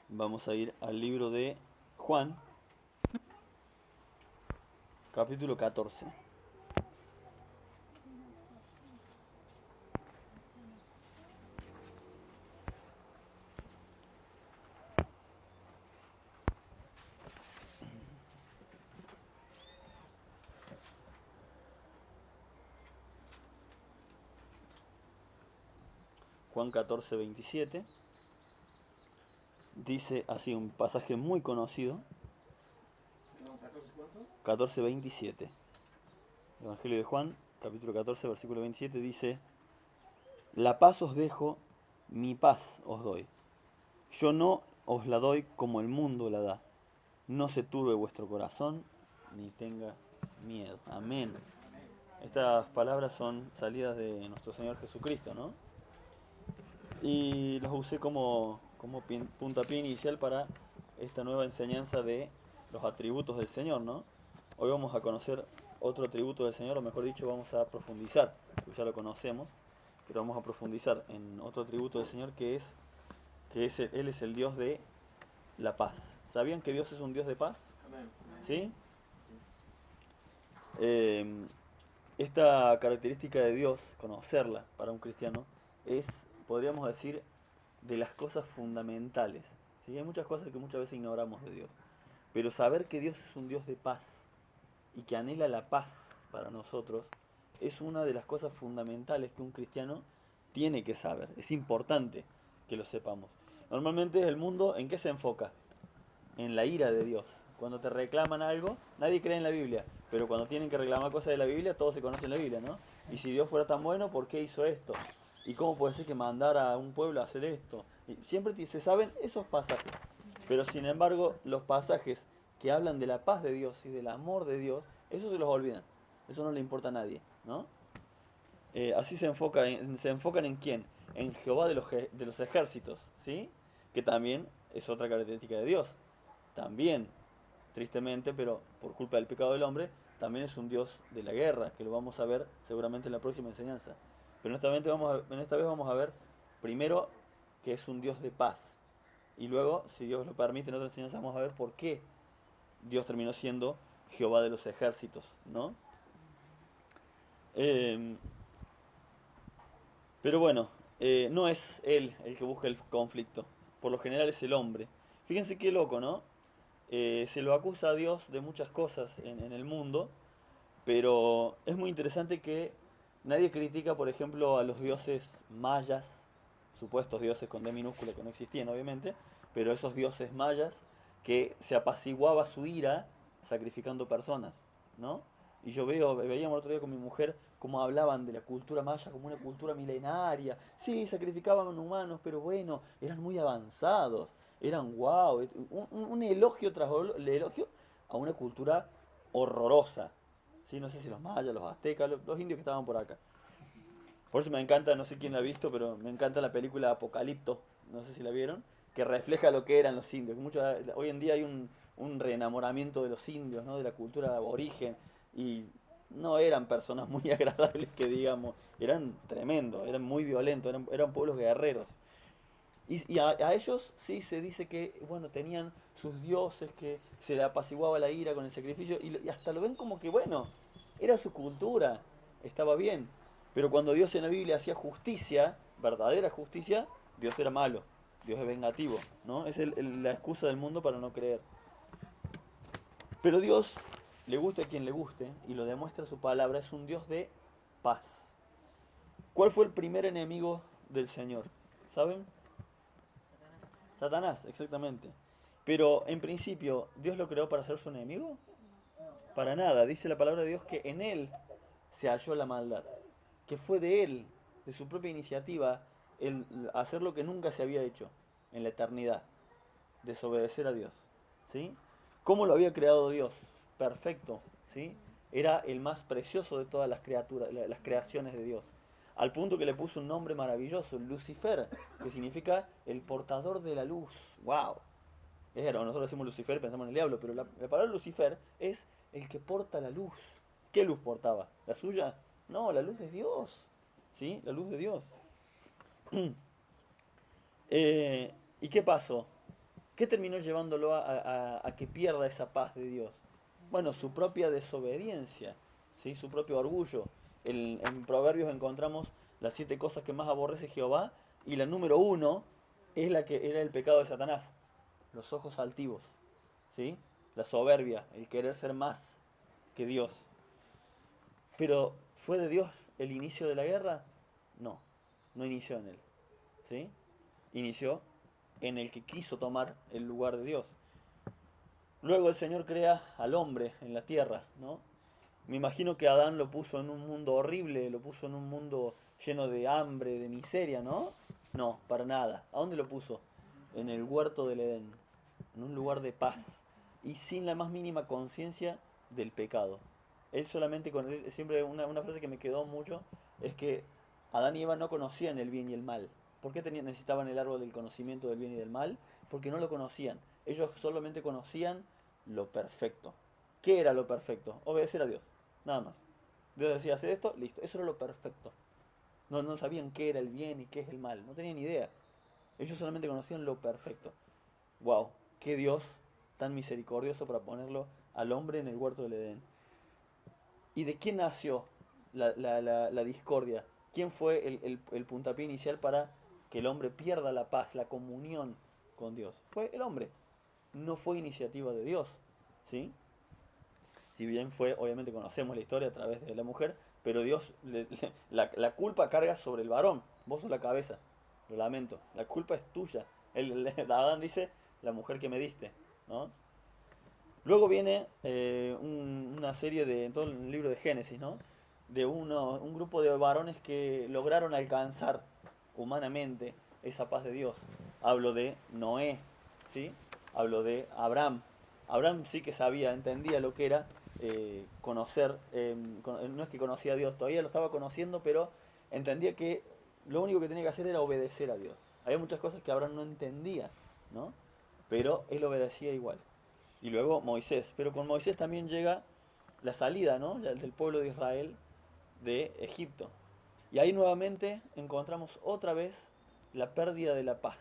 Vamos a ir al libro de Juan, capítulo 14. Juan 14, 27. Dice así un pasaje muy conocido. Perdón, ¿14 cuánto? 14, 27. Evangelio de Juan, capítulo 14, versículo 27 dice: La paz os dejo, mi paz os doy. Yo no os la doy como el mundo la da. No se turbe vuestro corazón, ni tenga miedo. Amén. Amén. Estas palabras son salidas de nuestro Señor Jesucristo, ¿no? Y los usé como puntapié inicial para esta nueva enseñanza de los atributos del Señor, ¿no? Hoy vamos a conocer otro atributo del Señor, o mejor dicho, vamos a profundizar, porque ya lo conocemos, pero vamos a profundizar en otro atributo del Señor que Él es el Dios de la paz. ¿Sabían que Dios es un Dios de paz? Amén. ¿Sí? Sí. Eh, esta característica de Dios, conocerla para un cristiano, es, podríamos decir, de las cosas fundamentales. ¿Sí? Hay muchas cosas que muchas veces ignoramos de Dios. Pero saber que Dios es un Dios de paz y que anhela la paz para nosotros es una de las cosas fundamentales que un cristiano tiene que saber. Es importante que lo sepamos. Normalmente el mundo, ¿en qué se enfoca? En la ira de Dios. Cuando te reclaman algo, nadie cree en la Biblia, pero cuando tienen que reclamar cosas de la Biblia, todos se conocen la Biblia, ¿no? Y si Dios fuera tan bueno, ¿por qué hizo esto? ¿Y cómo puede ser que mandara a un pueblo a hacer esto? Y siempre se saben esos pasajes, pero sin embargo, los pasajes que hablan de la paz de Dios y del amor de Dios, eso se los olvidan. Eso no le importa a nadie, ¿no? Así se enfocan en quién, en Jehová de los ejércitos, ¿sí? Que también es otra característica de Dios. También, tristemente, pero por culpa del pecado del hombre, también es un Dios de la guerra, que lo vamos a ver seguramente en la próxima enseñanza. Pero en esta vez vamos a ver primero que es un Dios de paz. Y luego, si Dios lo permite, en otra enseñanza vamos a ver por qué Dios terminó siendo Jehová de los ejércitos, ¿no? Eh, Pero bueno, no es él el que busca el conflicto. Por lo general es el hombre. Fíjense qué loco, ¿no? Se lo acusa a Dios de muchas cosas en el mundo, pero es muy interesante que nadie critica, por ejemplo, a los dioses mayas, supuestos dioses con D minúscula que no existían, obviamente, pero esos dioses mayas que se apaciguaba su ira sacrificando personas, ¿no? Y veíamos el otro día con mi mujer cómo hablaban de la cultura maya como una cultura milenaria. Sí, sacrificaban humanos, pero bueno, eran muy avanzados, eran wow, un elogio tras elogio a una cultura horrorosa. Sí, no sé si los mayas, los aztecas, los indios que estaban por acá. Por eso me encanta, no sé quién la ha visto, pero me encanta la película Apocalipto, no sé si la vieron, que refleja lo que eran los indios. Hoy en día hay un reenamoramiento de los indios, ¿no? De la cultura aborigen, y no eran personas muy agradables que digamos, eran tremendos, eran muy violentos, eran pueblos guerreros. Y a ellos sí se dice que, bueno, tenían sus dioses, que se le apaciguaba la ira con el sacrificio, y hasta lo ven como que, bueno, era su cultura, estaba bien. Pero cuando Dios en la Biblia hacía justicia, verdadera justicia, Dios era malo, Dios es vengativo, ¿no? Es la excusa del mundo para no creer. Pero Dios, le guste a quien le guste, y lo demuestra su palabra, es un Dios de paz. ¿Cuál fue el primer enemigo del Señor? ¿Saben? Satanás, exactamente. Pero en principio, ¿Dios lo creó para ser su enemigo? Para nada. Dice la palabra de Dios que en él se halló la maldad. Que fue de él, de su propia iniciativa, el hacer lo que nunca se había hecho en la eternidad. Desobedecer a Dios. ¿Sí? ¿Cómo lo había creado Dios? Perfecto. ¿Sí? Era el más precioso de todas las criaturas, las creaciones de Dios. Al punto que le puso un nombre maravilloso, Lucifer, que significa el portador de la luz. ¡Wow! Es raro, nosotros decimos Lucifer, pensamos en el diablo, pero la palabra Lucifer es el que porta la luz. ¿Qué luz portaba? ¿La suya? No, la luz de Dios. ¿Sí? La luz de Dios. ¿Y qué pasó? ¿Qué terminó llevándolo a que pierda esa paz de Dios? Bueno, su propia desobediencia, ¿sí? Su propio orgullo. En Proverbios encontramos las 7 cosas que más aborrece Jehová y la número 1 es la que era el pecado de Satanás, los ojos altivos, ¿sí? La soberbia, el querer ser más que Dios. Pero ¿fue de Dios el inicio de la guerra? No, no inició en él, ¿sí? Inició en el que quiso tomar el lugar de Dios. Luego el Señor crea al hombre en la tierra, ¿no? Me imagino que Adán lo puso en un mundo horrible, lo puso en un mundo lleno de hambre, de miseria, ¿no? No, para nada. ¿A dónde lo puso? En el huerto del Edén, en un lugar de paz y sin la más mínima conciencia del pecado. Él solamente, siempre una frase que me quedó mucho, es que Adán y Eva no conocían el bien y el mal. ¿Por qué necesitaban el árbol del conocimiento del bien y del mal? Porque no lo conocían. Ellos solamente conocían lo perfecto. ¿Qué era lo perfecto? Obedecer a Dios, nada más. Dios decía hacer esto, listo. Eso era lo perfecto. No, no sabían qué era el bien y qué es el mal. No tenían idea. Ellos solamente conocían lo perfecto. Wow, qué Dios tan misericordioso para ponerlo al hombre en el huerto del Edén. ¿Y de quién nació la discordia? ¿Quién fue el puntapié inicial para que el hombre pierda la paz, la comunión con Dios? Fue el hombre. No fue iniciativa de Dios. ¿Sí? Si bien fue, obviamente conocemos la historia a través de la mujer, pero Dios, la culpa carga sobre el varón. Vos sos la cabeza. Lo lamento. La culpa es tuya. Adán dice, la mujer que me diste. ¿No? Luego viene una serie de, en todo el libro de Génesis, ¿no? De un grupo de varones que lograron alcanzar humanamente esa paz de Dios. Hablo de Noé, ¿sí? Hablo de Abraham. Abraham sí que sabía, entendía lo que era conocer, no es que conocía a Dios, todavía lo estaba conociendo, pero entendía que lo único que tenía que hacer era obedecer a Dios. Había muchas cosas que Abraham no entendía, ¿no? Pero él obedecía igual. Y luego Moisés. Pero con Moisés también llega la salida, ¿no? Ya del pueblo de Israel de Egipto. Y ahí nuevamente encontramos otra vez la pérdida de la paz.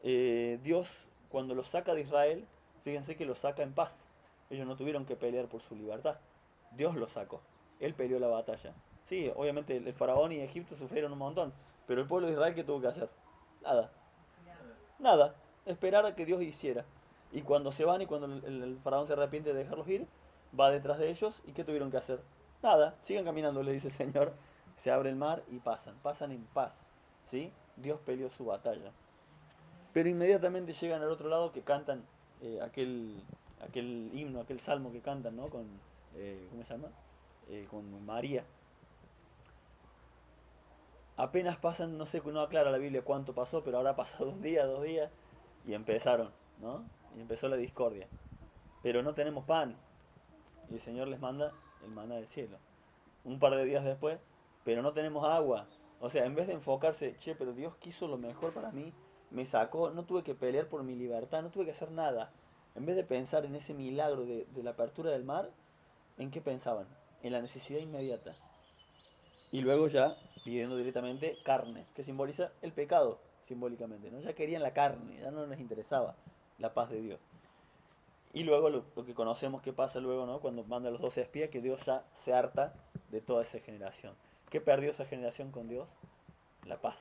Dios, cuando los saca de Israel, fíjense que los saca en paz. Ellos no tuvieron que pelear por su libertad. Dios los sacó. Él peleó la batalla. Sí, obviamente el faraón y Egipto sufrieron un montón. Pero el pueblo de Israel, ¿qué tuvo que hacer? Nada. Nada. Nada, esperar a que Dios hiciera. Y cuando se van y cuando el faraón se arrepiente de dejarlos ir, va detrás de ellos y ¿qué tuvieron que hacer? Nada, sigan caminando, le dice el Señor. Se abre el mar y pasan en paz. ¿Sí? Dios peleó su batalla. Pero inmediatamente llegan al otro lado que cantan aquel himno, aquel salmo que cantan, ¿no? Con, ¿cómo se llama? Con María. Apenas pasan, no sé, no aclara la Biblia cuánto pasó, pero habrá pasado un día, 2 días, y empezaron, ¿no? Y empezó la discordia. Pero no tenemos pan. Y el Señor les manda el maná del cielo. Un par de días después, pero no tenemos agua. O sea, en vez de enfocarse, che, pero Dios quiso lo mejor para mí, me sacó, no tuve que pelear por mi libertad, no tuve que hacer nada. En vez de pensar en ese milagro de la apertura del mar, ¿en qué pensaban? En la necesidad inmediata. Y luego ya pidiendo directamente carne, que simboliza el pecado, simbólicamente, ¿no? Ya querían la carne, ya no les interesaba la paz de Dios. Y luego lo que conocemos que pasa luego, ¿no? Cuando manda a los 12 espías, que Dios ya se harta de toda esa generación. ¿Qué perdió esa generación con Dios? La paz,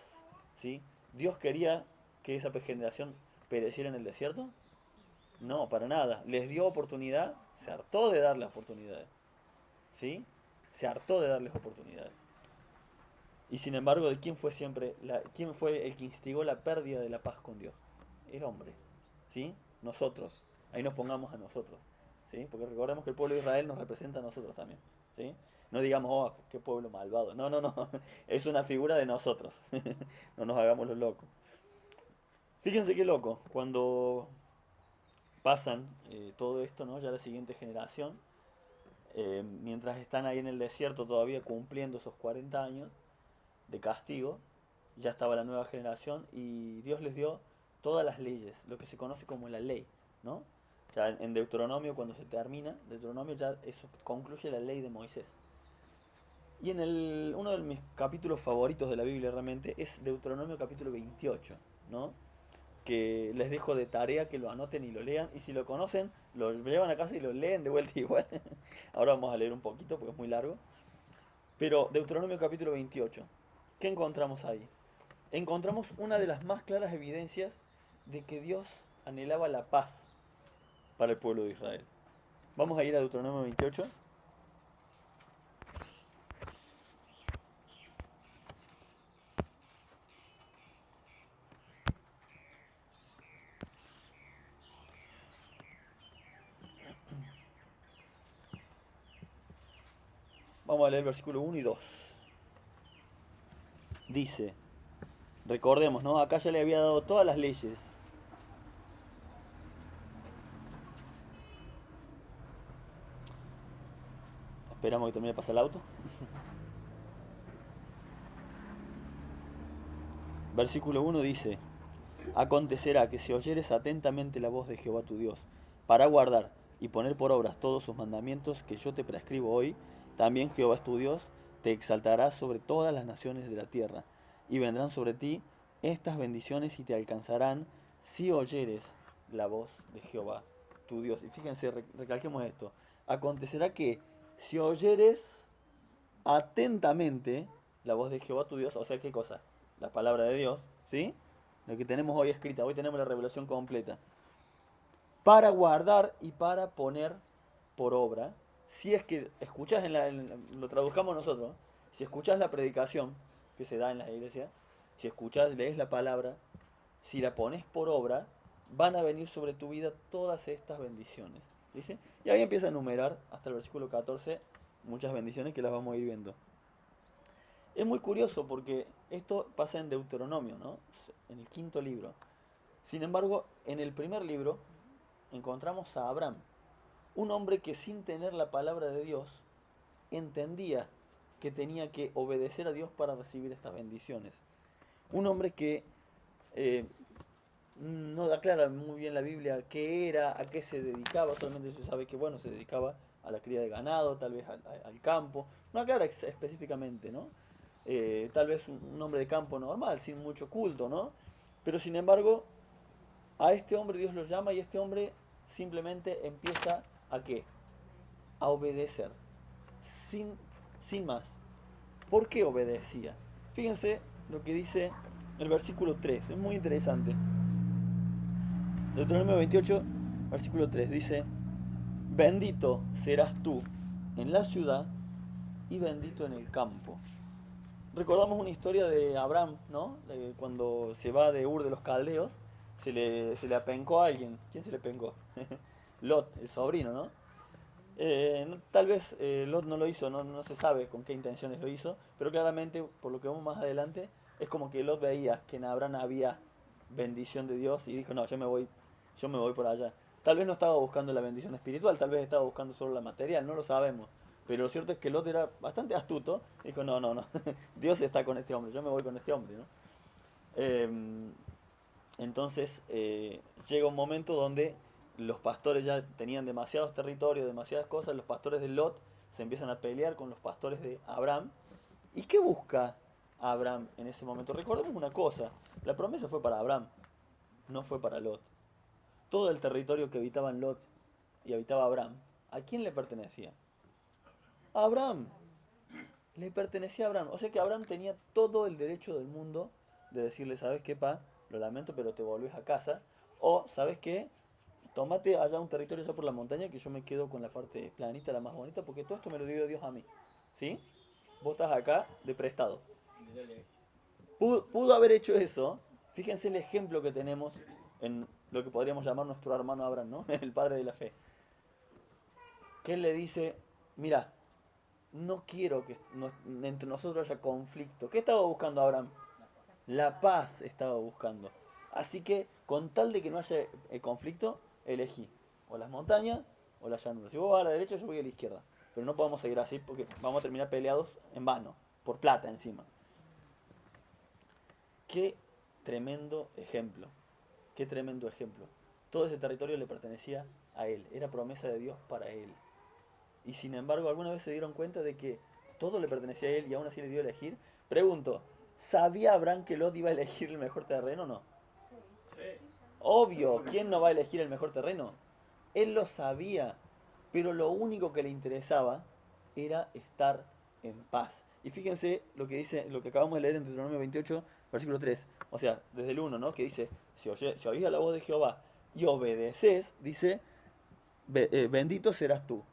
¿sí? ¿Dios quería que esa generación pereciera en el desierto? No, para nada. Les dio oportunidad, se hartó de darles oportunidades, ¿sí? Se hartó de darles oportunidades. Y sin embargo, ¿de quién fue siempre quién fue el que instigó la pérdida de la paz con Dios? El hombre, ¿sí? Nosotros. Ahí nos pongamos a nosotros, ¿sí? Porque recordemos que el pueblo de Israel nos representa a nosotros también, ¿sí? No digamos, oh, qué pueblo malvado. No, no, no. Es una figura de nosotros. No nos hagamos los locos. Fíjense qué loco. Cuando pasan todo esto, ¿no? Ya la siguiente generación, mientras están ahí en el desierto todavía cumpliendo esos 40 años, de castigo, ya estaba la nueva generación y Dios les dio todas las leyes, lo que se conoce como la ley, ¿no? Ya en Deuteronomio, cuando se termina, Deuteronomio ya eso concluye la ley de Moisés. Y uno de mis capítulos favoritos de la Biblia realmente es Deuteronomio capítulo 28, ¿no? que les dejo de tarea que lo anoten y lo lean. Y si lo conocen, lo llevan a casa y lo leen de vuelta igual. Ahora vamos a leer un poquito porque es muy largo. Pero Deuteronomio capítulo 28. ¿Qué encontramos ahí? Encontramos una de las más claras evidencias de que Dios anhelaba la paz para el pueblo de Israel. Vamos a ir a Deuteronomio 28. Vamos a leer el versículo 1 y 2. Dice, recordemos, ¿no? Acá ya le había dado todas las leyes. Esperamos que termine de pasar el auto. Versículo 1 dice, acontecerá que si oyeres atentamente la voz de Jehová tu Dios, para guardar y poner por obras todos sus mandamientos que yo te prescribo hoy, también Jehová es tu Dios, te exaltará sobre todas las naciones de la tierra, y vendrán sobre ti estas bendiciones y te alcanzarán si oyeres la voz de Jehová tu Dios. Y fíjense, recalquemos esto, acontecerá que si oyeres atentamente la voz de Jehová tu Dios, o sea, ¿qué cosa? La palabra de Dios, ¿sí? Lo que tenemos hoy escrita, hoy tenemos la revelación completa. Para guardar y para poner por obra, si es que escuchas, lo traduzcamos nosotros, ¿no? Si escuchas la predicación que se da en las iglesias, si escuchas, lees la palabra, si la pones por obra, van a venir sobre tu vida todas estas bendiciones. ¿Dice? Y ahí empieza a enumerar hasta el versículo 14 muchas bendiciones que las vamos a ir viendo. Es muy curioso porque esto pasa en Deuteronomio, ¿no? En el quinto libro. Sin embargo, en el primer libro encontramos a Abraham, un hombre que sin tener la palabra de Dios entendía que tenía que obedecer a Dios para recibir estas bendiciones. Un hombre que eh, no aclara muy bien la Biblia qué era, a qué se dedicaba, solamente se sabe que bueno, se dedicaba a la cría de ganado, tal vez al campo, no aclara específicamente, ¿no? Tal vez un hombre de campo normal, sin mucho culto, ¿no? Pero sin embargo, a este hombre Dios lo llama y este hombre simplemente empieza a qué? A obedecer, sin, sin más. ¿Por qué obedecía? Fíjense lo que dice el versículo 3, es muy interesante. Deuteronomio 28, versículo 3 dice, bendito serás tú en la ciudad y bendito en el campo. Recordamos una historia de Abraham, ¿no? Cuando se va de Ur de los Caldeos, se le apencó a alguien. ¿Quién se le pencó? Lot, el sobrino, ¿no? Tal vez Lot no lo hizo, no se sabe con qué intenciones lo hizo, pero claramente, por lo que vemos más adelante, es como que Lot veía que en Abraham había bendición de Dios y dijo, no, yo me voy por allá. Tal vez no estaba buscando la bendición espiritual, tal vez estaba buscando solo la material, no lo sabemos. Pero lo cierto es que Lot era bastante astuto y dijo, no, no, no, Dios está con este hombre, yo me voy con este hombre, ¿no? Em, entonces llega un momento donde los pastores ya tenían demasiados territorios, demasiadas cosas, los pastores de Lot se empiezan a pelear con los pastores de Abraham. ¿Y qué busca Abraham en ese momento? Recordemos una cosa, la promesa fue para Abraham, no fue para Lot. Todo el territorio que habitaban Lot y habitaba Abraham, ¿a quién le pertenecía? A Abraham, le pertenecía a Abraham. O sea que Abraham tenía todo el derecho del mundo de decirle, ¿sabes qué, pa? Lo lamento, pero te volvés a casa. O, ¿sabes qué? Tómate allá un territorio allá por la montaña que yo me quedo con la parte planita, la más bonita, porque todo esto me lo dio Dios a mí. ¿Sí? Vos estás acá de prestado. Pudo haber hecho eso. Fíjense el ejemplo que tenemos en lo que podríamos llamar nuestro hermano Abraham, ¿no? El padre de la fe. Que él le dice, mira, no quiero que entre nosotros haya conflicto. ¿Qué estaba buscando Abraham? La paz estaba buscando. Así que, con tal de que no haya conflicto, elegí o las montañas o las llanuras. Si vos vas a la derecha, yo voy a la izquierda. Pero no podemos seguir así porque vamos a terminar peleados en vano, por plata encima. Qué tremendo ejemplo. Qué tremendo ejemplo. Todo ese territorio le pertenecía a él. Era promesa de Dios para él. Y sin embargo, alguna vez se dieron cuenta de que todo le pertenecía a él y aún así le dio a elegir. Pregunto, ¿sabía Abraham que Lot iba a elegir el mejor terreno o no? Sí. Obvio, ¿quién no va a elegir el mejor terreno? Él lo sabía, pero lo único que le interesaba era estar en paz. Y fíjense lo que dice, lo que acabamos de leer en Deuteronomio 28, versículo 3. O sea, desde el 1, ¿no? Que dice, si oís a la voz de Jehová y obedeces, dice, bendito serás tú,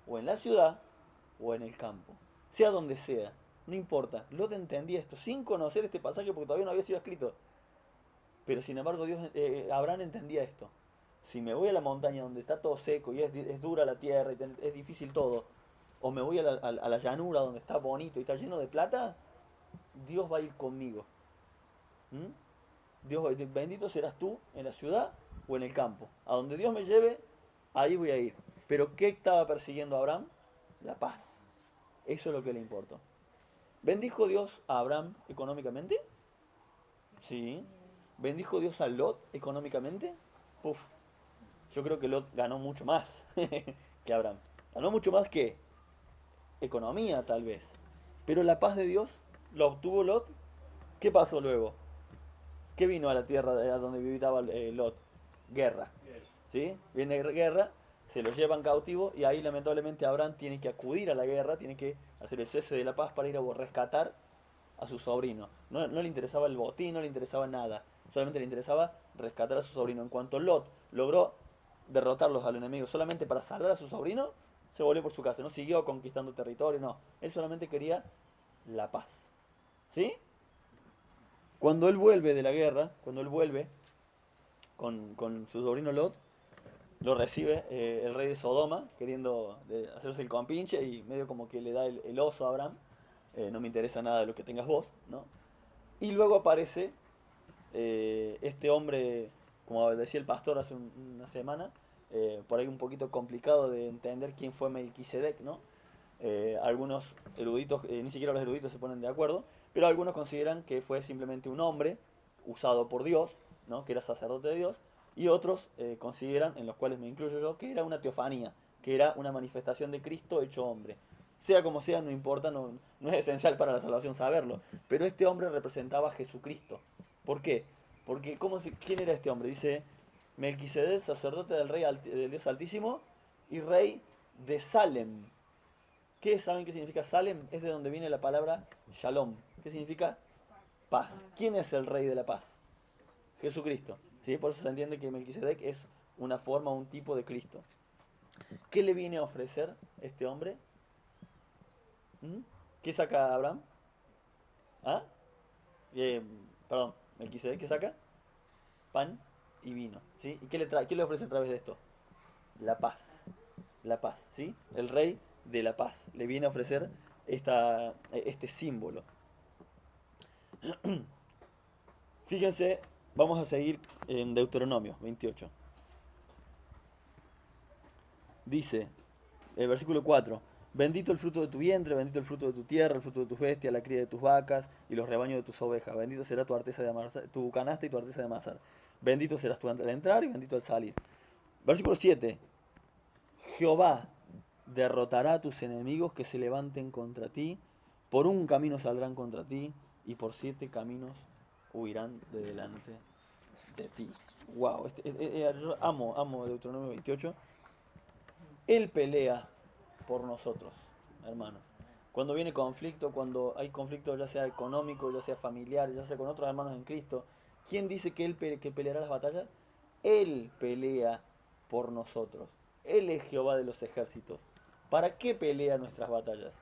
o en la ciudad o en el campo, sea donde sea, no importa. Lot entendía esto sin conocer este pasaje porque todavía no había sido escrito. Pero sin embargo, Abraham entendía esto. Si me voy a la montaña donde está todo seco y es dura la tierra y es difícil todo, o me voy a la llanura donde está bonito y está lleno de plata, Dios va a ir conmigo. ¿Mm? Bendito serás tú en la ciudad o en el campo. A donde Dios me lleve, ahí voy a ir. Pero ¿qué estaba persiguiendo Abraham? La paz. Eso es lo que le importó. ¿Bendijo Dios a Abraham económicamente? Sí. ¿Bendijo Dios a Lot económicamente? Puf, yo creo que Lot ganó mucho más que Abraham. Ganó mucho más que economía, tal vez. Pero la paz de Dios la obtuvo Lot. ¿Qué pasó luego? ¿Qué vino a la tierra donde vivía Lot? Guerra. ¿Sí? Viene guerra, se lo llevan cautivo y ahí lamentablemente Abraham tiene que acudir a la guerra, tiene que hacer el cese de la paz para ir a rescatar a su sobrino. No le interesaba el botín, no le interesaba nada. Solamente le interesaba rescatar a su sobrino. En cuanto Lot logró derrotarlos al enemigo solamente para salvar a su sobrino, se volvió por su casa. No siguió conquistando territorio, no. Él solamente quería la paz. ¿Sí? Cuando él vuelve de la guerra, cuando él vuelve con su sobrino Lot, lo recibe el rey de Sodoma, queriendo hacerse el compinche y medio como que le da el oso a Abraham. No me interesa nada de lo que tengas vos, ¿no? Y luego aparece este hombre, como decía el pastor hace una semana, por ahí un poquito complicado de entender quién fue Melquisedec, ¿no? Algunos eruditos, ni siquiera los eruditos se ponen de acuerdo, pero algunos consideran que fue simplemente un hombre usado por Dios, ¿no? Que era sacerdote de Dios, y otros consideran, en los cuales me incluyo yo, que era una teofanía, que era una manifestación de Cristo hecho hombre. Sea como sea, no importa, no es esencial para la salvación saberlo, pero este hombre representaba a Jesucristo. ¿Por qué? Porque ¿quién era este hombre? Dice Melquisedec, sacerdote del Dios Altísimo y rey de Salem. ¿Saben qué significa Salem? Es de donde viene la palabra Shalom. ¿Qué significa? Paz. ¿Quién es el rey de la paz? Jesucristo. ¿Sí? Por eso se entiende que Melquisedec es una forma, un tipo de Cristo. ¿Qué le viene a ofrecer este hombre? ¿Mm? ¿Qué saca Abraham? ¿Ah? Eh, perdón, Melquisedec, ¿qué saca? Pan y vino. ¿Sí? ¿Y qué le ofrece a través de esto? La paz. La paz, ¿sí? El rey de la paz. Le viene a ofrecer este símbolo. Fíjense, vamos a seguir en Deuteronomio 28. Dice, el versículo 4, bendito el fruto de tu vientre, bendito el fruto de tu tierra, el fruto de tus bestias, la cría de tus vacas y los rebaños de tus ovejas. Bendito será tu arteza de amasar, tu canasta y tu arteza de amasar. Bendito serás tú al entrar y bendito al salir. Versículo 7, Jehová derrotará a tus enemigos que se levanten contra ti. Por un camino saldrán contra ti y por 7 caminos huirán de delante de ti. Wow, yo amo Deuteronomio 28. Él pelea por nosotros, hermanos. Cuando viene conflicto, cuando hay conflicto ya sea económico, ya sea familiar, ya sea con otros hermanos en Cristo, ¿quién dice que que peleará las batallas? Él pelea por nosotros. Él es Jehová de los ejércitos. ¿Para qué pelea nuestras batallas?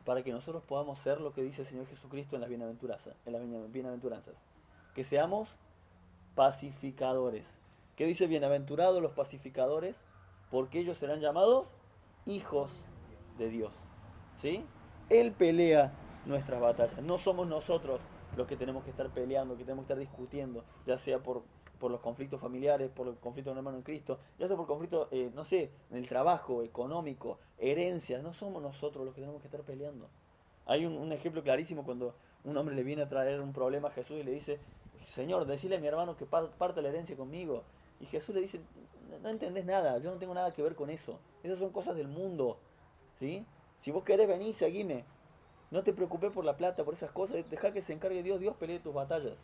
Para que nosotros podamos ser lo que dice el Señor Jesucristo en las bienaventuranzas. Que seamos pacificadores. ¿Qué dice? Bienaventurados los pacificadores, porque ellos serán llamados hijos de Dios. ¿Sí? Él pelea nuestras batallas. No somos nosotros los que tenemos que estar peleando, que tenemos que estar discutiendo, ya sea por los conflictos familiares, por el conflicto de un hermano en Cristo, ya sea por conflictos, no sé, en el trabajo, económico, herencias. No somos nosotros los que tenemos que estar peleando. Hay un ejemplo clarísimo cuando un hombre le viene a traer un problema a Jesús y le dice, Señor, decile a mi hermano que parte la herencia conmigo. Y Jesús le dice, no entendés nada, yo no tengo nada que ver con eso. Esas son cosas del mundo. ¿Sí? Si vos querés venir, seguime. No te preocupes por la plata, por esas cosas. Deja que se encargue Dios. Dios pelee tus batallas.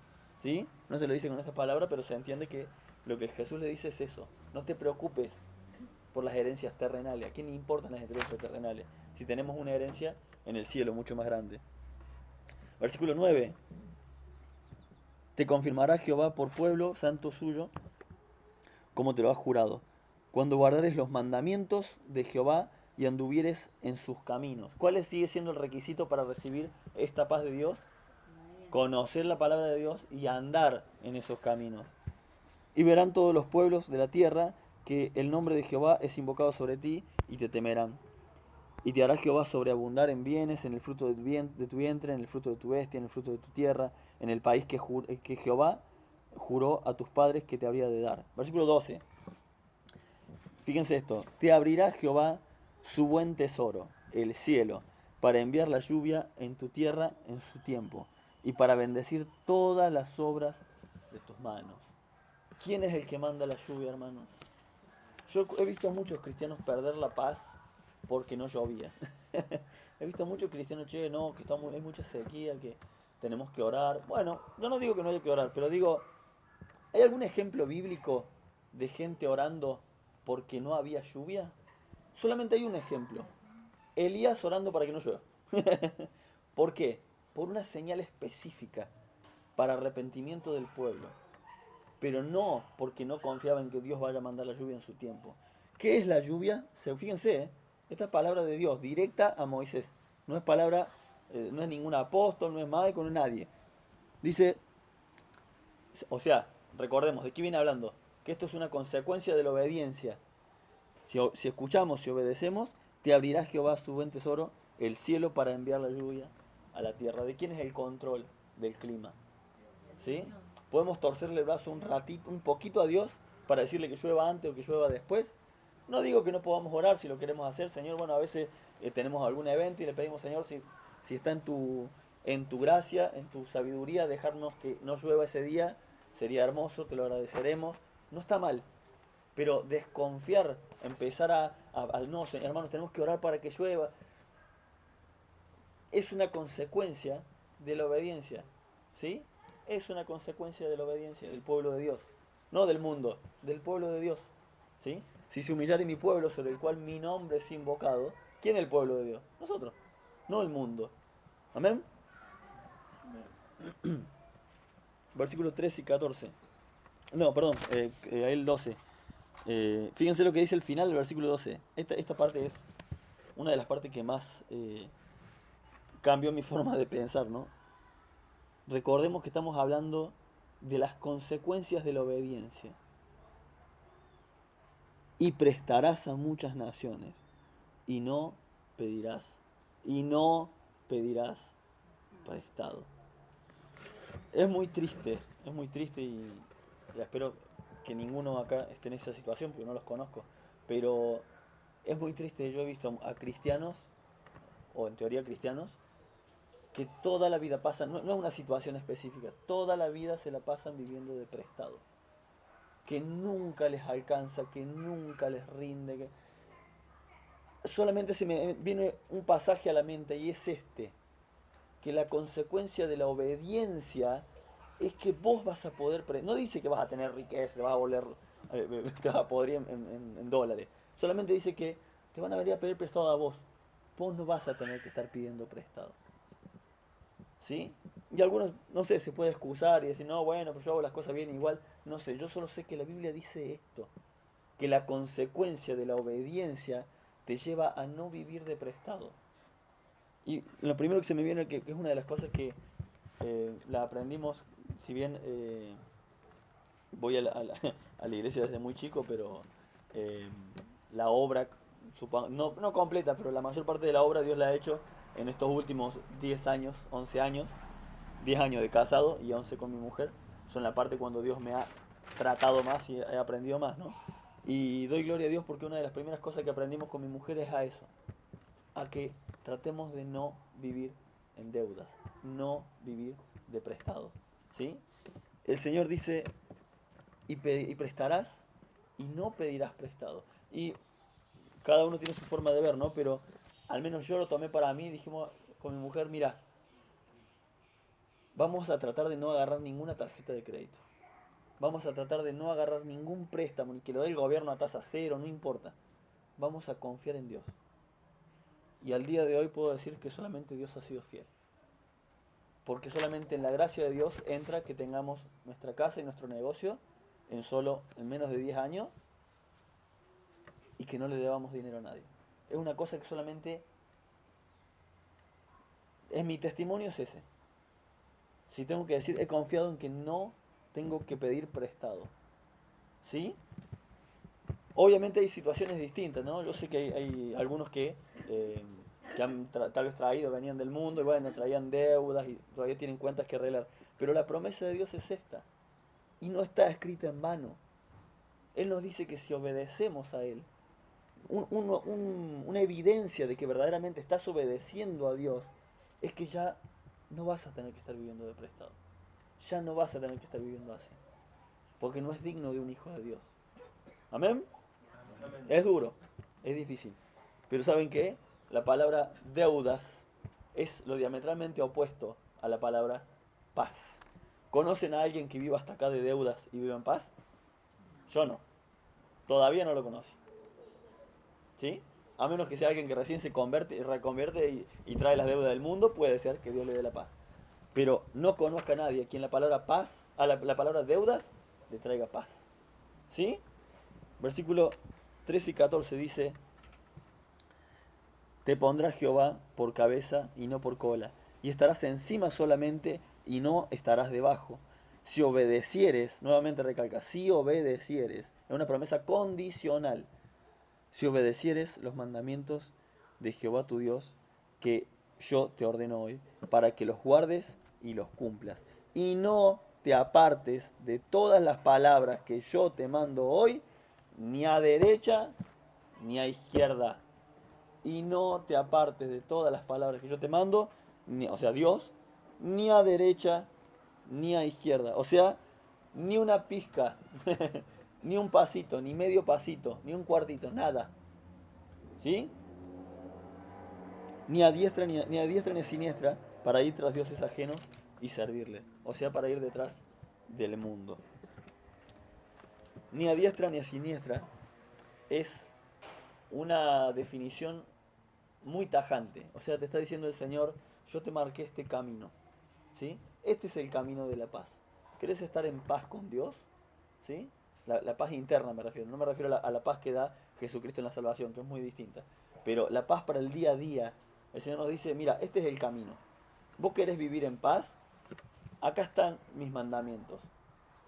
¿Sí? No se lo dice con esas palabras, pero se entiende que Lo que Jesús le dice es eso. No te preocupes por las herencias terrenales. ¿A quién le importan las herencias terrenales? Si tenemos una herencia en el cielo mucho más grande. Versículo 9. Te confirmará Jehová por pueblo santo suyo, como te lo ha jurado, cuando guardares los mandamientos de Jehová y anduvieres en sus caminos. ¿Cuál sigue siendo el requisito para recibir esta paz de Dios? Conocer la palabra de Dios y andar en esos caminos. Y verán todos los pueblos de la tierra que el nombre de Jehová es invocado sobre ti y te temerán. Y te hará Jehová sobreabundar en bienes, en el fruto de tu vientre, en el fruto de tu bestia, en el fruto de tu tierra, en el país que Jehová juró a tus padres que te habría de dar. Versículo 12. Fíjense esto. Te abrirá Jehová su buen tesoro, el cielo, para enviar la lluvia en tu tierra en su tiempo, y para bendecir todas las obras de tus manos. ¿Quién es el que manda la lluvia, hermanos? Yo he visto a muchos cristianos perder la paz porque no llovía. He visto a muchos cristianos, che, no, que hay mucha sequía, que tenemos que orar. Bueno, yo no digo que no haya que orar, pero digo, ¿hay algún ejemplo bíblico de gente orando porque no había lluvia? Solamente hay un ejemplo. Elías orando para que no llueva. ¿Por qué? Por una señal específica para arrepentimiento del pueblo, pero no porque no confiaba en que Dios vaya a mandar la lluvia en su tiempo. ¿Qué es la lluvia? Fíjense, esta es palabra de Dios, directa a Moisés. No es palabra, no es ningún apóstol, no es Maico, no es nadie. Dice, o sea, recordemos, ¿de qué viene hablando? Que esto es una consecuencia de la obediencia. Si escuchamos, si obedecemos, te abrirá Jehová su buen tesoro, el cielo, para enviar la lluvia a la tierra. ¿De quién es el control del clima? ¿Sí? Podemos torcerle el brazo un ratito, un poquito a Dios para decirle que llueva antes o que llueva después. No digo que no podamos orar si lo queremos hacer, Señor. Bueno, a veces tenemos algún evento y le pedimos, Señor, si está en tu gracia, en tu sabiduría, dejarnos que no llueva ese día, sería hermoso, te lo agradeceremos. No está mal, pero desconfiar, empezar no, hermanos, tenemos que orar para que llueva, es una consecuencia de la obediencia, ¿sí? Es una consecuencia de la obediencia del pueblo de Dios, no del mundo, del pueblo de Dios, ¿sí? Si se humillare mi pueblo sobre el cual mi nombre es invocado, ¿quién es el pueblo de Dios? Nosotros, no el mundo. Amén. Versículos 13 y 14. No, perdón, el 12. Fíjense lo que dice el final del versículo 12. Esta parte es una de las partes que más cambió mi forma de pensar, ¿no? Recordemos que estamos hablando de las consecuencias de la obediencia. Y prestarás a muchas naciones, y no pedirás, y no pedirás prestado. Es muy triste y espero que ninguno acá esté en esa situación porque no los conozco, pero es muy triste. Yo he visto a cristianos, o en teoría cristianos, que toda la vida pasan, no es una situación específica, toda la vida se la pasan viviendo de prestado, que nunca les alcanza, que nunca les rinde, solamente se me viene un pasaje a la mente y es este, que la consecuencia de la obediencia es que vos vas a poder, no dice que vas a tener riqueza, te vas a volver, te vas a poder en dólares, solamente dice que te van a venir a pedir prestado a vos no vas a tener que estar pidiendo prestado. ¿Sí? Y algunos, no sé, se puede excusar y decir, no, bueno, pero yo hago las cosas bien igual. No sé, yo solo sé que la Biblia dice esto, que la consecuencia de la obediencia te lleva a no vivir de prestado. Y lo primero que se me viene, que es una de las cosas que la aprendimos, si bien voy a la iglesia desde muy chico, pero eh, la obra, no completa, pero la mayor parte de la obra Dios la ha hecho en estos últimos 10 años, 11 años, 10 años de casado y 11 con mi mujer. Son la parte cuando Dios me ha tratado más y he aprendido más, ¿no? Y doy gloria a Dios porque una de las primeras cosas que aprendimos con mi mujer es a eso, a que tratemos de no vivir en deudas, no vivir de prestado, ¿sí? El Señor dice, y prestarás y no pedirás prestado. Y cada uno tiene su forma de ver, ¿no? Pero al menos yo lo tomé para mí, dijimos con mi mujer, mira, vamos a tratar de no agarrar ninguna tarjeta de crédito. Vamos a tratar de no agarrar ningún préstamo, ni que lo dé el gobierno a tasa cero, no importa. Vamos a confiar en Dios. Y al día de hoy puedo decir que solamente Dios ha sido fiel. Porque solamente en la gracia de Dios entra que tengamos nuestra casa y nuestro negocio en menos de 10 años y que no le debamos dinero a nadie. Es una cosa que solamente, en mi testimonio es ese. Si tengo que decir, he confiado en que no tengo que pedir prestado. ¿Sí? Obviamente hay situaciones distintas, ¿no? Yo sé que hay algunos que han tal vez traído, venían del mundo y bueno, traían deudas y todavía tienen cuentas que arreglar. Pero la promesa de Dios es esta. Y no está escrita en vano. Él nos dice que si obedecemos a Él, una evidencia de que verdaderamente estás obedeciendo a Dios es que ya no vas a tener que estar viviendo de prestado. Ya no vas a tener que estar viviendo así. Porque no es digno de un hijo de Dios. ¿Amén? Amén. Es duro, es difícil. Pero ¿saben qué? La palabra deudas es lo diametralmente opuesto a la palabra paz. ¿Conocen a alguien que viva hasta acá de deudas y viva en paz? Yo no. Todavía no lo conocí. ¿Sí? A menos que sea alguien que recién se convierte y reconvierte y trae las deudas del mundo, puede ser que Dios le dé la paz. Pero no conozca a nadie a quien la palabra paz, la palabra deudas, le traiga paz. ¿Sí? Versículo 13 y 14 dice, te pondrá Jehová por cabeza y no por cola, y estarás encima solamente y no estarás debajo. Si obedecieres, nuevamente recalca, si obedecieres, es una promesa condicional. Si obedecieres los mandamientos de Jehová tu Dios, que yo te ordeno hoy, para que los guardes y los cumplas. Y no te apartes de todas las palabras que yo te mando hoy, ni a derecha ni a izquierda. Y no te apartes de todas las palabras que yo te mando, o sea, Dios, ni a derecha ni a izquierda. O sea, ni una pizca, ni un pasito, ni medio pasito, ni un cuartito, nada. ¿Sí? Ni a diestra ni a siniestra para ir tras dioses ajenos y servirle. O sea, para ir detrás del mundo. Ni a diestra ni a siniestra es una definición muy tajante. O sea, te está diciendo el Señor, yo te marqué este camino. ¿Sí? Este es el camino de la paz. ¿Querés estar en paz con Dios? ¿Sí? La paz interna me refiero. No me refiero a la paz que da Jesucristo en la salvación, que es muy distinta. Pero la paz para el día a día. El Señor nos dice, mira, este es el camino. ¿Vos querés vivir en paz? Acá están mis mandamientos.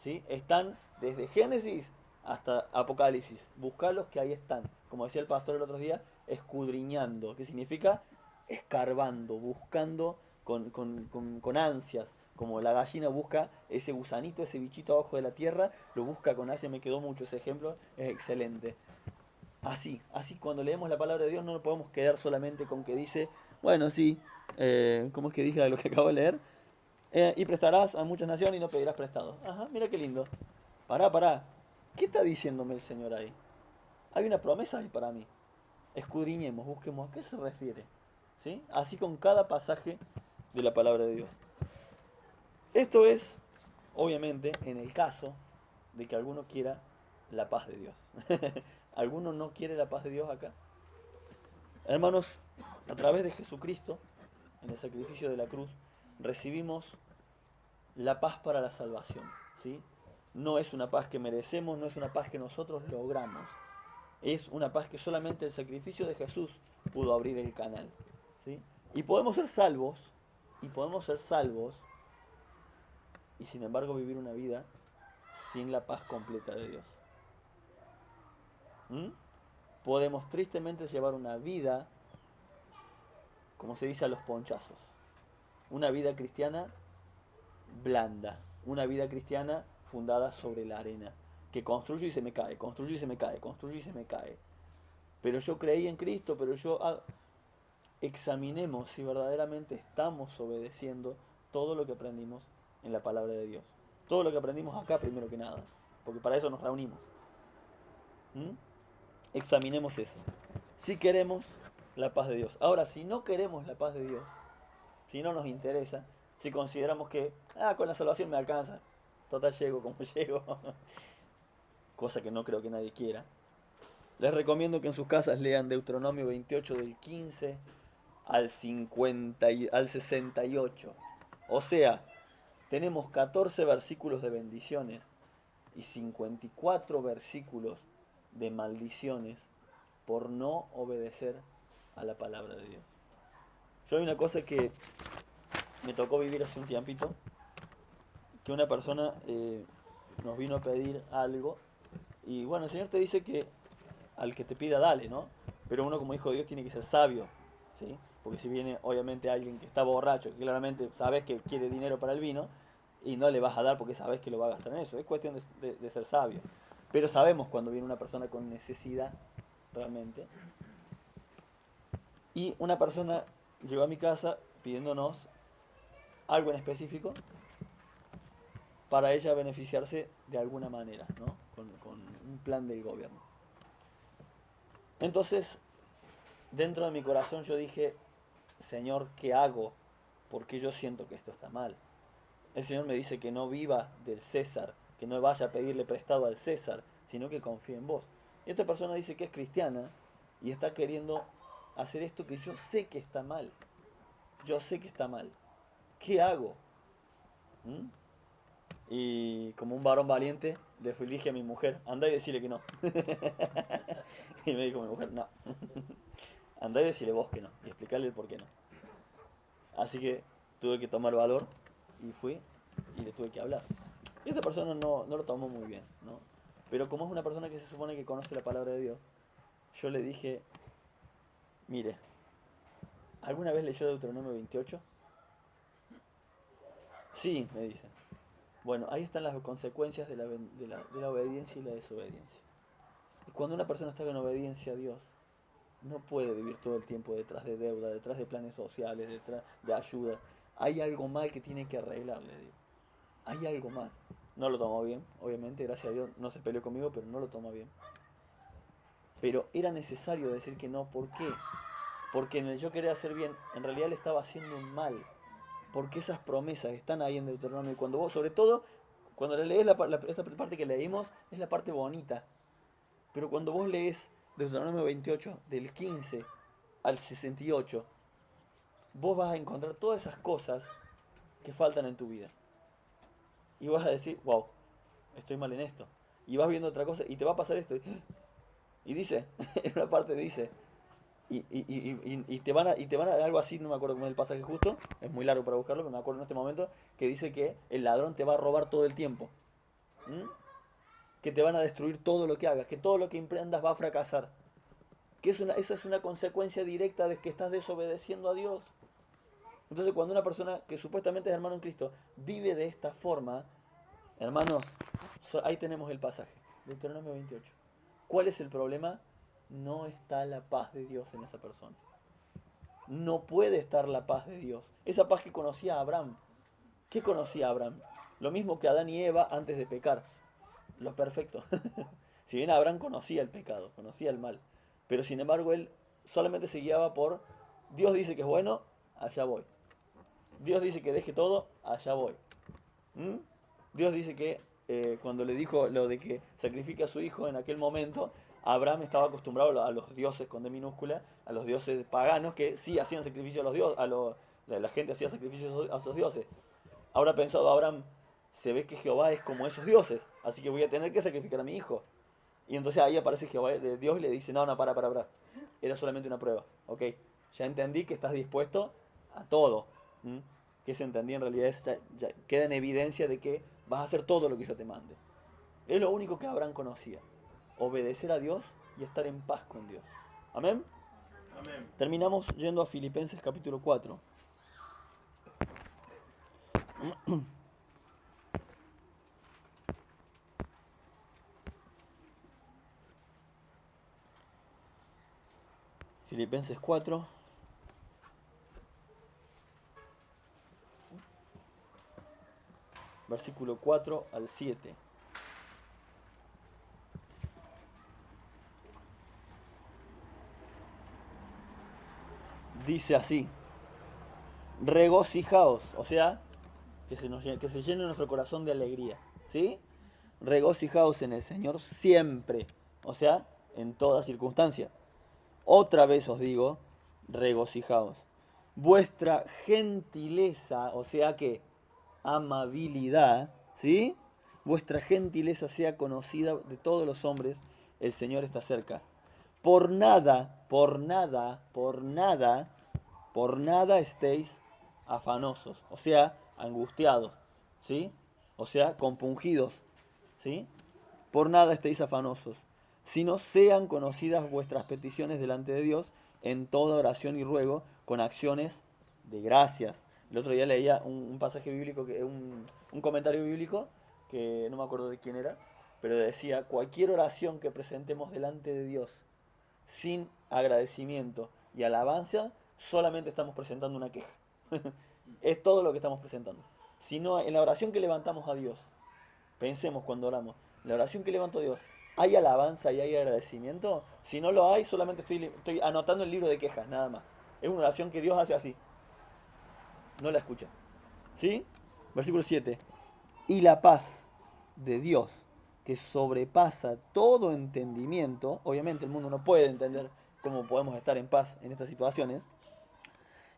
¿Sí? Están desde Génesis hasta Apocalipsis. Buscalos que ahí están. Como decía el pastor el otro día, escudriñando. ¿Qué significa? Escarbando, buscando con ansias. Como la gallina busca ese gusanito, ese bichito abajo de la tierra, lo busca con ansia. Me quedó mucho ese ejemplo, es excelente. Así cuando leemos la palabra de Dios no nos podemos quedar solamente con que dice, bueno, sí, ¿cómo es que dije lo que acabo de leer? Y prestarás a muchas naciones y no pedirás prestado. Ajá, mira qué lindo. Pará. ¿Qué está diciéndome el Señor ahí? Hay una promesa ahí para mí. Escudriñemos, busquemos a qué se refiere. ¿Sí? Así con cada pasaje de la palabra de Dios. Esto es, obviamente, en el caso de que alguno quiera la paz de Dios. ¿Alguno no quiere la paz de Dios acá? Hermanos, a través de Jesucristo, en el sacrificio de la cruz, recibimos la paz para la salvación. ¿Sí? No es una paz que merecemos, no es una paz que nosotros logramos. Es una paz que solamente el sacrificio de Jesús pudo abrir el canal. ¿Sí? Y podemos ser salvos, y podemos ser salvos, y sin embargo vivir una vida sin la paz completa de Dios. ¿Mm? Podemos tristemente llevar una vida, como se dice a los ponchazos, una vida cristiana blanda, una vida cristiana fundada sobre la arena, que construye y se me cae, construye y se me cae, construye y se me cae. Pero yo creí en Cristo, pero examinemos si verdaderamente estamos obedeciendo todo lo que aprendimos en la palabra de Dios. Todo lo que aprendimos acá primero que nada, porque para eso nos reunimos. ¿Mm? Examinemos eso. Si queremos la paz de Dios. Ahora, si no queremos la paz de Dios, si no nos interesa, si consideramos que con la salvación me alcanza, total llego como llego, cosa que no creo que nadie quiera. Les recomiendo que en sus casas lean Deuteronomio 28 del 15 al 50 al 68. O sea, tenemos 14 versículos de bendiciones y 54 versículos de maldiciones por no obedecer a la palabra de Dios. Yo hay una cosa que me tocó vivir hace un tiempito, que una persona nos vino a pedir algo y bueno, el Señor te dice que al que te pida dale, ¿no? Pero uno como hijo de Dios tiene que ser sabio, ¿sí? Porque si viene obviamente alguien que está borracho, que claramente sabes que quiere dinero para el vino, y no le vas a dar porque sabes que lo va a gastar en eso, es cuestión de ser sabio. Pero sabemos cuando viene una persona con necesidad, realmente. Y una persona llegó a mi casa pidiéndonos algo en específico para ella beneficiarse de alguna manera, ¿no? Con un plan del gobierno. Entonces, dentro de mi corazón yo dije, Señor, ¿qué hago? Porque yo siento que esto está mal. El Señor me dice que no viva del César, que no vaya a pedirle prestado al César, sino que confíe en vos. Y esta persona dice que es cristiana y está queriendo hacer esto que yo sé que está mal. Yo sé que está mal. ¿Qué hago? ¿Mm? Y como un varón valiente, le dije a mi mujer, anda y decirle que no. Y me dijo mi mujer, no. Andá y decirle vos que no. Y explicarle el por qué no. Así que tuve que tomar valor y fui y le tuve que hablar. Y esta persona no lo tomó muy bien, ¿no? Pero como es una persona que se supone que conoce la palabra de Dios, yo le dije, mire, ¿alguna vez leyó Deuteronomio 28? Sí, me dice. Bueno, ahí están las consecuencias de la obediencia y la desobediencia. Y cuando una persona está en obediencia a Dios, no puede vivir todo el tiempo detrás de deuda, detrás de planes sociales, detrás de ayuda. Hay algo mal que tiene que arreglar, le digo. Hay algo mal. No lo tomó bien, obviamente, gracias a Dios no se peleó conmigo, pero no lo tomó bien. Pero era necesario decir que no, ¿por qué? Porque en el yo querer hacer bien, en realidad le estaba haciendo un mal. Porque esas promesas están ahí en Deuteronomio. Y cuando vos, sobre todo, cuando le lees esta parte que leímos, es la parte bonita. Pero cuando vos lees Deuteronomio 28, del 15 al 68, vos vas a encontrar todas esas cosas que faltan en tu vida. Y vas a decir, wow, estoy mal en esto. Y vas viendo otra cosa y te va a pasar esto. Y dice, en una parte dice, y te van a algo así, no me acuerdo cómo es el pasaje justo, es muy largo para buscarlo, pero me acuerdo en este momento, que dice que el ladrón te va a robar todo el tiempo. ¿Mm? Que te van a destruir todo lo que hagas, que todo lo que emprendas va a fracasar. Que eso es una consecuencia directa de que estás desobedeciendo a Dios. Entonces cuando una persona que supuestamente es hermano en Cristo vive de esta forma, hermanos, ahí tenemos el pasaje, Deuteronomio 28. ¿Cuál es el problema? No está la paz de Dios en esa persona. No puede estar la paz de Dios. Esa paz que conocía Abraham. ¿Qué conocía Abraham? Lo mismo que Adán y Eva antes de pecar. Lo perfecto. Si bien Abraham conocía el pecado, conocía el mal, pero sin embargo él solamente se guiaba por Dios dice que es bueno, allá voy. Dios dice que deje todo, allá voy. ¿Mm? Dios dice que cuando le dijo lo de que sacrifique a su hijo en aquel momento, Abraham estaba acostumbrado a los dioses con D minúscula, a los dioses paganos que sí hacían sacrificio a los dioses, la gente hacía sacrificios a sus dioses. Habrá pensado Abraham, se ve que Jehová es como esos dioses, así que voy a tener que sacrificar a mi hijo. Y entonces ahí aparece Jehová de Dios y le dice, no, no, para. Era solamente una prueba. Ok, ya entendí que estás dispuesto a todo. ¿Mm? Que se entendía en realidad ya queda en evidencia de que vas a hacer todo lo que yo te mande. Es lo único que Abraham conocía. Obedecer a Dios y estar en paz con Dios. Amén. Amén. Terminamos yendo a Filipenses capítulo 4. Filipenses 4, versículo 4 al 7. Dice así, regocijaos, o sea, que se llene nuestro corazón de alegría. ¿sí? Regocijaos en el Señor siempre, o sea, en toda circunstancia. Otra vez os digo, regocijaos. Vuestra gentileza, o sea que amabilidad, ¿sí? Vuestra gentileza sea conocida de todos los hombres, el Señor está cerca. Por nada, por nada, por nada, por nada estéis afanosos, o sea, angustiados, ¿sí? O sea, compungidos, ¿sí? Por nada estéis afanosos, sino sean conocidas vuestras peticiones delante de Dios en toda oración y ruego con acciones de gracias. El otro día leía un pasaje bíblico, un comentario bíblico, que no me acuerdo de quién era, pero decía, cualquier oración que presentemos delante de Dios sin agradecimiento y alabanza, solamente estamos presentando una queja. Es todo lo que estamos presentando. Si no, en la oración que levantamos a Dios, pensemos cuando oramos, la oración que levanto a Dios, ¿hay alabanza y hay agradecimiento? Si no lo hay, solamente estoy anotando el libro de quejas, nada más. Es una oración que Dios hace así, no la escucha. ¿Sí? Versículo 7. Y la paz de Dios, que sobrepasa todo entendimiento, obviamente el mundo no puede entender cómo podemos estar en paz en estas situaciones,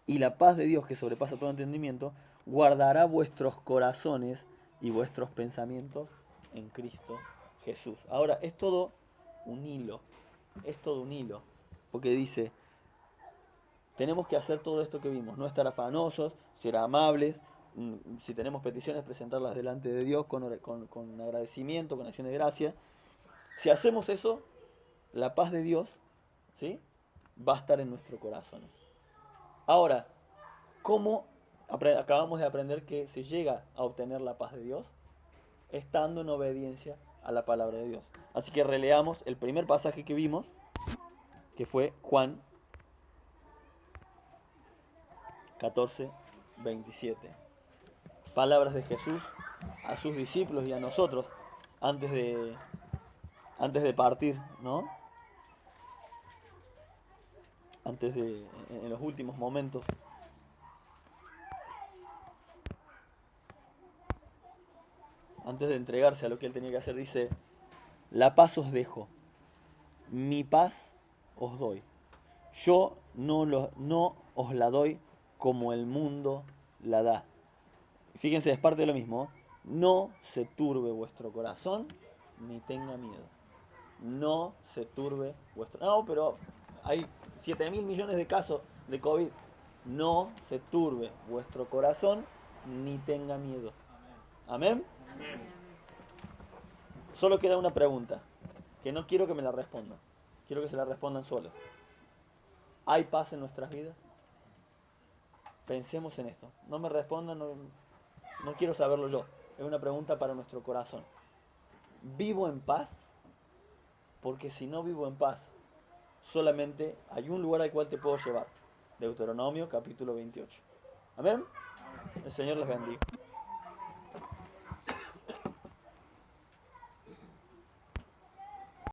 y la paz de Dios, que sobrepasa todo entendimiento, guardará vuestros corazones y vuestros pensamientos en Cristo Jesús. Ahora, es todo un hilo, es todo un hilo, porque dice, tenemos que hacer todo esto que vimos, no estar afanosos, ser amables, si tenemos peticiones, presentarlas delante de Dios con agradecimiento, con acción de gracia. Si hacemos eso, la paz de Dios, ¿sí?, va a estar en nuestro corazón. Ahora, ¿cómo acabamos de aprender que se llega a obtener la paz de Dios? Estando en obediencia a la palabra de Dios. Así que releamos el primer pasaje que vimos, que fue Juan 14:27. Palabras de Jesús a sus discípulos y a nosotros antes de, antes de partir, ¿no? En los últimos momentos. Antes de entregarse a lo que él tenía que hacer, dice, la paz os dejo, mi paz os doy. Yo no os la doy como el mundo la da. Fíjense, es parte de lo mismo. No se turbe vuestro corazón ni tenga miedo. No se turbe vuestro... No, pero hay 7.000 millones de casos de COVID. No se turbe vuestro corazón ni tenga miedo. Amén. Solo queda una pregunta, que no quiero que me la respondan. Quiero que se la respondan solos. ¿Hay paz en nuestras vidas? Pensemos en esto. No me respondan, no quiero saberlo yo. Es una pregunta para nuestro corazón. ¿Vivo en paz? Porque si no vivo en paz, solamente hay un lugar al cual te puedo llevar. Deuteronomio capítulo 28. Amén. El Señor les bendiga.